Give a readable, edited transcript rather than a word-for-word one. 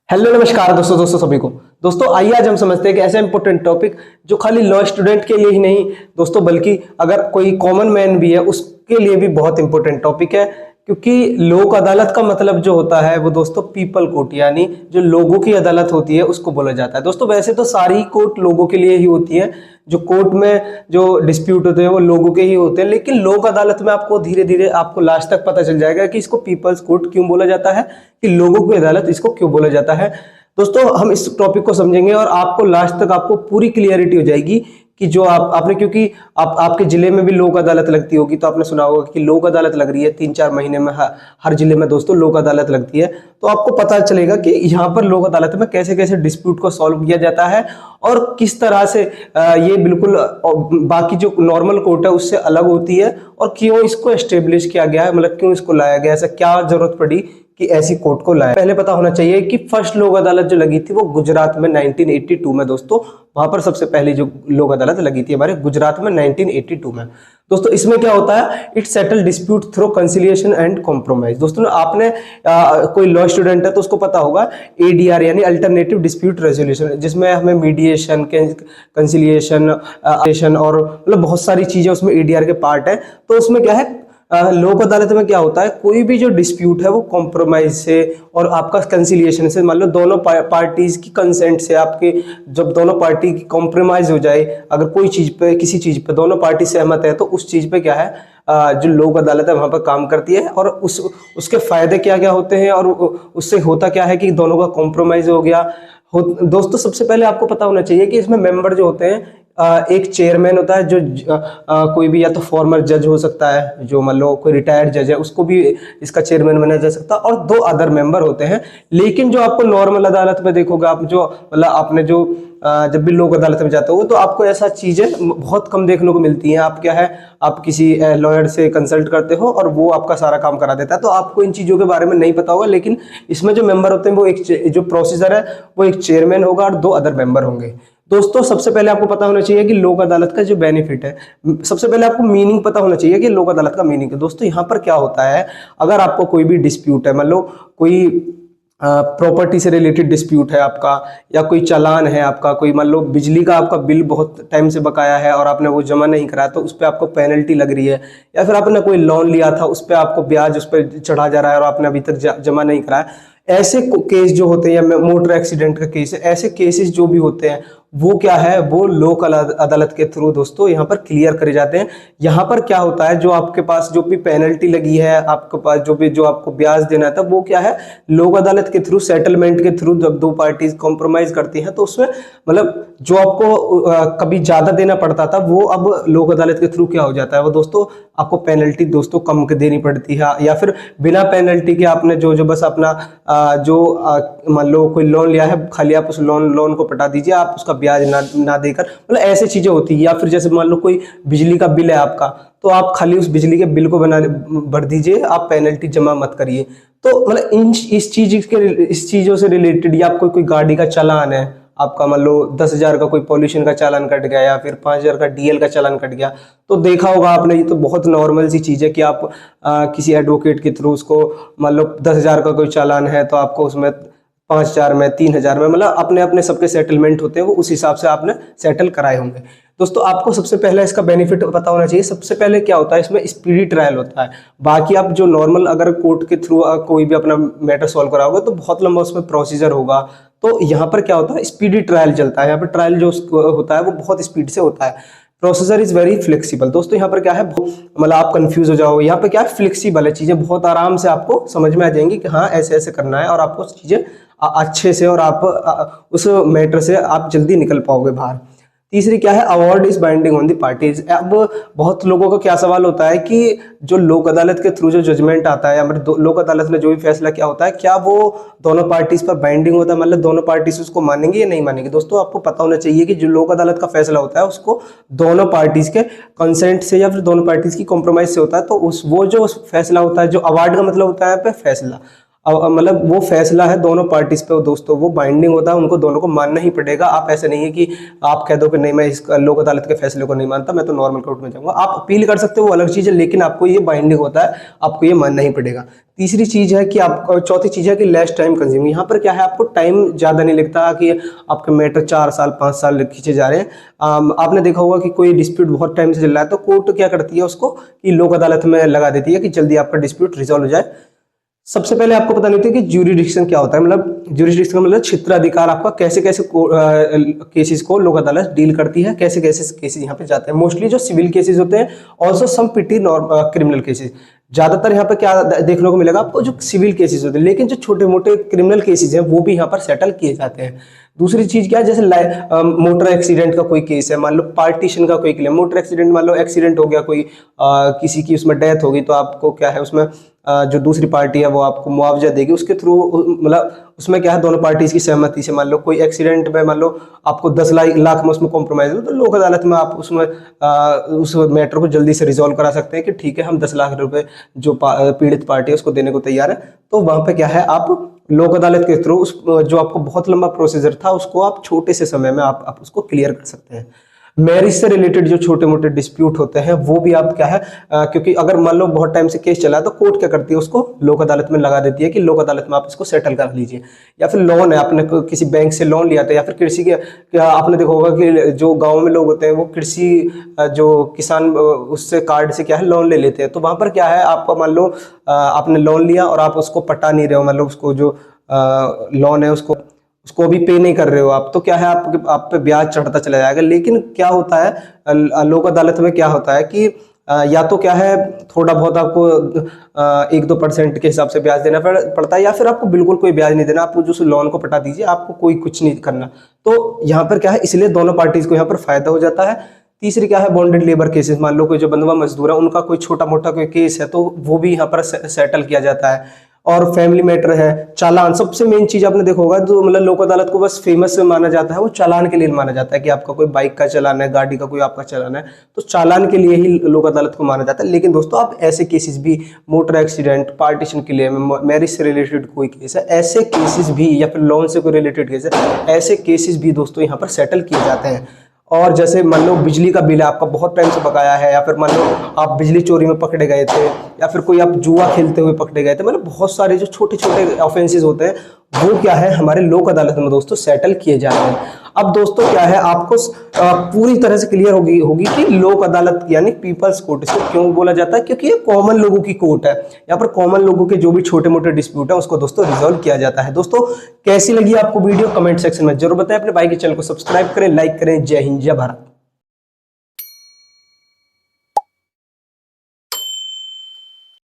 Hello नमस्कार दोस्तों सभी को। दोस्तों आइए आज हम समझते हैं कि ऐसा इंपॉर्टेंट टॉपिक जो खाली लॉ स्टूडेंट के लिए ही नहीं दोस्तों बल्कि अगर कोई कॉमन मैन भी है उसके लिए भी बहुत इंपॉर्टेंट टॉपिक है। क्योंकि लोक अदालत का मतलब जो होता है वो दोस्तों पीपल कोर्ट यानी जो लोगों की अदालत होती है उसको बोला जाता है। दोस्तों वैसे तो सारी कोर्ट लोगों के लिए ही होती है, जो कोर्ट में जो डिस्प्यूट होते हैं वो लोगों के ही होते हैं, लेकिन लोक अदालत में आपको धीरे धीरे आपको लास्ट तक पता चल जाएगा कि इसको पीपल्स कोर्ट क्यों बोला जाता है, कि लोगों की अदालत इसको क्यों बोला जाता है। दोस्तों हम इस टॉपिक को समझेंगे और आपको लास्ट तक आपको पूरी क्लियरिटी हो जाएगी कि जो आपने क्योंकि आपके जिले में भी लोक अदालत लगती होगी तो आपने सुना होगा कि लोक अदालत लग रही है 3-4 महीने में हर जिले में दोस्तों लोक अदालत लगती है। तो आपको पता चलेगा कि यहाँ पर लोक अदालत में कैसे कैसे डिस्प्यूट को सॉल्व किया जाता है और किस तरह से ये बिल्कुल बाकी जो नॉर्मल कोर्ट है उससे अलग होती है और क्यों इसको एस्टेब्लिश किया गया है, मतलब क्यों इसको लाया गया, ऐसा क्या जरूरत पड़ी कि ऐसी कोर्ट को लाया। पहले पता होना चाहिए कि फर्स्ट लोक अदालत जो लगी थी वो गुजरात में 1982 में दोस्तों, वहां पर सबसे पहली जो लोक अदालत लगी थी हमारे गुजरात में 1982 में। दोस्तों इसमें क्या होता है, it settle dispute through conciliation and compromise. दोस्तों आपने कोई लॉ स्टूडेंट है तो उसको पता होगा एडीआर यानी अल्टरनेटिव डिस्प्यूट रेजोल्यूशन, जिसमें हमें मीडिएशन कंसिलिएशन और मतलब बहुत सारी चीजें उसमें एडीआर के पार्ट है। तो उसमें क्या है, लोक अदालत में क्या होता है, कोई भी जो डिस्प्यूट है वो कॉम्प्रोमाइज से और आपका कंसिलिएशन से, मान लो दोनों पार्टीज की कंसेंट से, आपके जब दोनों पार्टी की कॉम्प्रोमाइज हो जाए, अगर कोई चीज पे किसी चीज पे दोनों पार्टी सहमत है तो उस चीज पे क्या है जो लोक अदालत है वहां पर काम करती है। और उसके फायदे क्या क्या होते हैं और उससे होता क्या है कि दोनों का कॉम्प्रोमाइज हो गया। दोस्तों सबसे पहले आपको पता होना चाहिए कि इसमें मेंबर जो होते हैं, एक चेयरमैन होता है जो कोई भी या तो फॉर्मर जज हो सकता है, जो मान लो कोई रिटायर्ड जज है उसको भी इसका चेयरमैन बनाया जा सकता है, और 2 अदर मेंबर होते हैं। लेकिन जो आपको नॉर्मल अदालत में देखोगे आप, जो मतलब आपने जो जब भी लोक अदालत में जाते हो तो आपको ऐसा चीजें बहुत कम देखने को मिलती हैं। आप क्या है, आप किसी लॉयर से कंसल्ट करते हो और वो आपका सारा काम करा देता है, तो आपको इन चीजों के बारे में नहीं पता होगा। लेकिन इसमें जो मेंबर होते हैं वो एक जो प्रोसीजर है वो एक चेयरमैन होगा और 2 अदर मेंबर होंगे। दोस्तों सबसे पहले आपको पता होना चाहिए कि लोक अदालत का जो बेनिफिट है, सबसे पहले आपको मीनिंग पता होना चाहिए कि लोक अदालत का मीनिंग है। दोस्तों यहाँ पर क्या होता है, अगर आपको कोई भी डिस्प्यूट है, मान लो कोई प्रॉपर्टी से रिलेटेड डिस्प्यूट है आपका, या कोई चालान है आपका, कोई मान लो बिजली का आपका बिल बहुत टाइम से बकाया है और आपने वो जमा नहीं कराया तो उस पर आपको पेनल्टी लग रही है, या फिर आपने कोई लोन लिया था उस पर आपको ब्याज उस पर चढ़ा जा रहा है और आपने अभी तक जमा नहीं कराया, ऐसे केस जो होते हैं, या मोटर एक्सीडेंट का केस है, ऐसे केसेस जो भी होते हैं वो क्या है, वो लोक अदालत के थ्रू दोस्तों यहाँ पर क्लियर करे जाते हैं। यहाँ पर क्या होता है, जो आपके पास जो भी पेनल्टी लगी है, आपके पास जो आपको ब्याज देना था, वो क्या है लोक अदालत के थ्रू, सेटलमेंट के थ्रू जब 2 पार्टीज कॉम्प्रोमाइज करती हैं तो उसमें मतलब जो आपको कभी ज्यादा देना पड़ता था वो अब लोक अदालत के थ्रू क्या हो जाता है, वो दोस्तों आपको पेनल्टी दोस्तों कम देनी पड़ती है, या फिर बिना पेनल्टी के आपने जो बस अपना मान लो कोई लोन लिया है, खाली आप उस लोन को पटा दीजिए, आप उसका ब्याज ना देकर, मतलब ऐसी चीजें होती है। या फिर जैसे मान लो कोई बिजली का बिल है आपका, तो आप खाली उस बिजली के बिल को भर दीजिए, आप पेनल्टी जमा मत करिए। तो मतलब इस चीजों से रिलेटेड, या कोई गाड़ी का चालान है आपका, मान लो 10,000 का कोई पॉल्यूशन का चालान कट गया या फिर 5,000 का डीएल का चालान कट गया, तो देखा होगा आपने, ये तो बहुत नॉर्मल सी चीज है कि आप किसी एडवोकेट के थ्रू उसको, मान लो 10,000 का कोई चालान है तो आपको उसमें 5,000 में 3,000 में, मतलब अपने अपने सबके सेटलमेंट होते हैं, वो उस हिसाब से आपने सेटल कराए होंगे। दोस्तों आपको सबसे पहले इसका बेनिफिट पता होना चाहिए। सबसे पहले क्या होता है, इसमें स्पीडी ट्रायल होता है। बाकी आप जो नॉर्मल अगर कोर्ट के थ्रू कोई भी अपना मैटर सॉल्व कराओगे तो बहुत लंबा उसमें प्रोसीजर होगा। तो यहाँ पर क्या होता है, स्पीडी ट्रायल चलता है। यहाँ पर ट्रायल जो होता है वो बहुत स्पीड से होता है। Procedure is very flexible. दोस्तों यहाँ पर क्या है, मतलब आप कंफ्यूज हो जाओगे, यहाँ पर क्या है, फ्लेक्सिबल है, चीजें बहुत आराम से आपको समझ में आ जाएंगी कि हाँ ऐसे ऐसे करना है, और आपको चीजें अच्छे से और आप उस मैटर से आप जल्दी निकल पाओगे बाहर। तीसरी क्या है, award is binding on the parties. अब बहुत लोगों का क्या सवाल होता है कि जो लोक अदालत के थ्रू जो जजमेंट आता है, या मतलब लोक अदालत में जो भी फैसला क्या होता है, क्या वो दोनों पार्टीज पर बाइंडिंग होता है, मतलब दोनों पार्टीज उसको मानेंगे या नहीं मानेंगे। दोस्तों आपको पता होना चाहिए कि जो लोक अदालत का फैसला होता है उसको दोनों पार्टीज के कंसेंट से या फिर दोनों पार्टीज की कॉम्प्रोमाइज से होता है। तो वो जो फैसला होता है, जो अवार्ड का मतलब होता है यहाँ पे फैसला, मतलब वो फैसला है दोनों पार्टीज पे दोस्तों, वो बाइंडिंग होता है, उनको दोनों को मानना ही पड़ेगा। आप ऐसे नहीं है कि आप कह दो कि नहीं मैं इस लोक अदालत के फैसले को नहीं मानता, मैं तो नॉर्मल कोर्ट में जाऊंगा। आप अपील कर सकते हो, वो अलग चीज है, लेकिन आपको ये बाइंडिंग होता है, आपको ये मानना ही पड़ेगा। तीसरी चीज है कि आप, चौथी चीज है कि लेस टाइम कंज्यूमिंग। यहाँ पर क्या है, आपको टाइम ज्यादा नहीं लगता कि आपके मैटर 4 साल 5 साल खींचे जा रहे हैं। आपने देखा होगा कि कोई डिस्प्यूट बहुत टाइम से चल रहा है तो कोर्ट क्या करती है उसको कि लोक अदालत में लगा देती है कि जल्दी आपका डिस्प्यूट रिजॉल्व हो जाए। सबसे पहले आपको पता नहीं होता कि ज्यूरिडिक्शन क्या होता है, मतलब ज्यूरिडिक्शन मतलब क्षेत्राधिकार आपका कैसे कैसे केसेस को लोक अदालत डील करती है, कैसे कैसे केसेस यहाँ पे जाते हैं। मोस्टली जो सिविल केसेस होते हैं, ऑल्सो सम पिटी क्रिमिनल केसेस। ज्यादातर यहाँ पे क्या देखने को मिलेगा आपको, जो सिविल केसेस होते हैं, लेकिन जो छोटे मोटे क्रिमिनल केसेस हैं वो भी यहाँ पर सेटल किए जाते हैं। दूसरी चीज क्या है, जैसे मोटर एक्सीडेंट का कोई केस है, मान लो पार्टीशन का कोई क्लेम, मोटर एक्सीडेंट मान लो एक्सीडेंट हो गया कोई, किसी की उसमें डेथ होगी तो आपको क्या है उसमें जो दूसरी पार्टी है वो आपको मुआवजा देगी, उसके थ्रू मतलब उसमें क्या है दोनों पार्टीज की सहमति से। मान लो कोई एक्सीडेंट में मान लो आपको 10 लाख में उसमें कॉम्प्रोमाइज हो, तो लोक अदालत में आप उसमें उस मैटर को जल्दी से रिजॉल्व करा सकते हैं कि ठीक है हम 10 लाख रुपए जो पीड़ित पार्टी है उसको देने को तैयार है। तो वहां पे क्या है, आप लोक अदालत के थ्रू उस जो आपको बहुत लंबा प्रोसीजर था उसको आप छोटे से समय में आप उसको क्लियर कर सकते हैं। मैरिज से रिलेटेड जो छोटे मोटे डिस्प्यूट होते हैं वो भी आप क्या है, क्योंकि अगर मान लो बहुत टाइम से केस चला है तो कोर्ट क्या करती है उसको लोक अदालत में लगा देती है कि लोक अदालत में आप इसको सेटल कर लीजिए। या फिर लोन है, आपने किसी बैंक से लोन लिया था, या फिर कृषि के आपने देखा होगा कि जो गाँव में लोग होते हैं वो कृषि जो किसान उससे कार्ड से क्या है लोन ले लेते हैं। तो वहां पर क्या है, आपका मान लो आपने लोन लिया और आप उसको पटा नहीं रहे हो, मतलब उसको जो लोन है उसको भी पे नहीं कर रहे हो आप, तो क्या है आप पे ब्याज चढ़ता चला जाएगा। लेकिन क्या होता है लोक अदालत में क्या होता है कि या तो क्या है थोड़ा बहुत आपको 1-2% के हिसाब से ब्याज देना पड़ता है, या फिर आपको बिल्कुल कोई ब्याज नहीं देना, आपको जो लोन को पटा दीजिए, आपको कोई कुछ नहीं करना। तो यहाँ पर क्या है, इसलिए दोनों पार्टीज को यहाँ पर फायदा हो जाता है। तीसरी क्या है, बॉन्डेड लेबर केसेस, मान लो कोई जो बंधुआ मजदूर है उनका कोई छोटा मोटा कोई केस है तो वो भी यहाँ पर सेटल किया जाता है। और फैमिली मैटर है, चालान, सबसे मेन चीज आपने देखा होगा जो मतलब लोक अदालत को बस फेमस माना जाता है वो चालान के लिए माना जाता है कि आपका कोई बाइक का चालान है, गाड़ी का कोई आपका चालान है, तो चालान के लिए ही लोक अदालत को माना जाता है। लेकिन दोस्तों आप ऐसे केसेस भी, मोटर एक्सीडेंट, पार्टीशन के लिए, मैरिज से रिलेटेड कोई केस है, ऐसे केसेस भी, या फिर लोन से कोई रिलेटेड केस है, ऐसे केसेस भी दोस्तों यहाँ पर सेटल किए जाते हैं। और जैसे मान लो बिजली का बिल आपका बहुत टाइम से बकाया है, या फिर मान लो आप बिजली चोरी में पकड़े गए थे, या फिर कोई आप जुआ खेलते हुए पकड़े गए थे, मतलब बहुत सारे जो छोटे छोटे ऑफेंसेस होते हैं वो क्या है हमारे लोक अदालत में दोस्तों सेटल किए जाते हैं। अब दोस्तों क्या है, आपको पूरी तरह से क्लियर होगी कि लोक अदालत यानी पीपल्स कोर्ट इसको क्यों बोला जाता है, क्योंकि ये कॉमन लोगों की कोर्ट है। यहाँ पर कॉमन लोगों के जो भी छोटे मोटे डिस्प्यूट है उसको दोस्तों रिजॉल्व किया जाता है। दोस्तों कैसी लगी आपको वीडियो, कमेंट सेक्शन में जरूर बताएं। अपने भाई के चैनल को सब्सक्राइब करें, लाइक करें। जय हिंद, जय भारत।